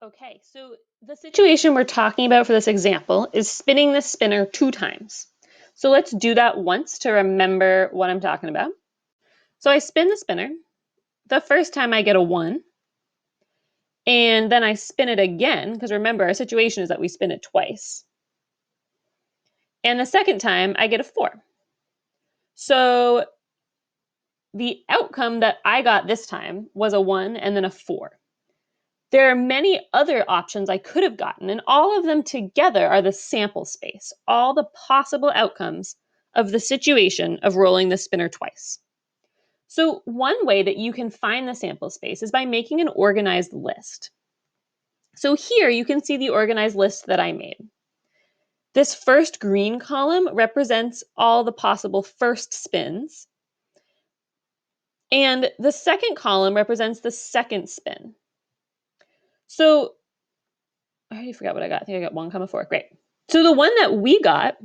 Okay, so the situation we're talking about for this example is spinning the spinner 2 times. So let's do that once to remember what I'm talking about. So I spin the spinner. The first time I get a 1, and then I spin it again, because remember our situation is that we spin it twice. And the second time I get a 4. So the outcome that I got this time was a 1 and then a 4. There are many other options I could have gotten, and all of them together are the sample space, all the possible outcomes of the situation of rolling the spinner twice. So, one way that you can find the sample space is by making an organized list. So, here you can see the organized list that I made. This first green column represents all the possible first spins, and the second column represents the second spin. So, I already forgot what I got. I think I got 1, 4. Great. So the one that we got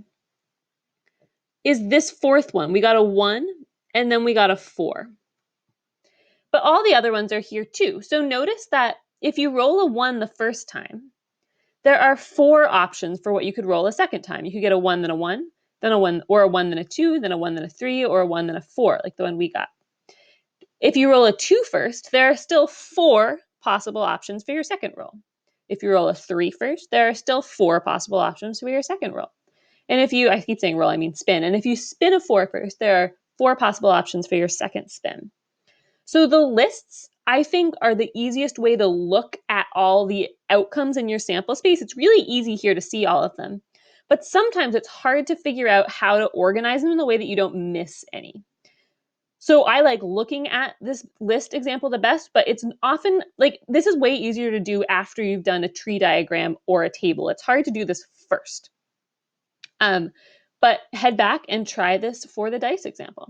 is this fourth one. We got a 1 and then we got a 4. But all the other ones are here too. So notice that if you roll a 1 the first time, there are 4 options for what you could roll a second time. You could get a 1, then a 1, then a 1, or a 1, then a 2, then a 1, then a 3, or a 1, then a 4, like the one we got. If you roll a 2 first, there are still 4 possible options for your second roll. If you roll a 3 first, there are still 4 possible options for your second roll. And if you, I keep saying roll, I mean spin. And if you spin a 4 first, there are 4 possible options for your second spin. So the lists, I think, are the easiest way to look at all the outcomes in your sample space. It's really easy here to see all of them. But sometimes it's hard to figure out how to organize them in a way that you don't miss any. So I like looking at this list example the best, but it's often like this is way easier to do after you've done a tree diagram or a table. It's hard to do this first. Um, but head back and try this for the dice example.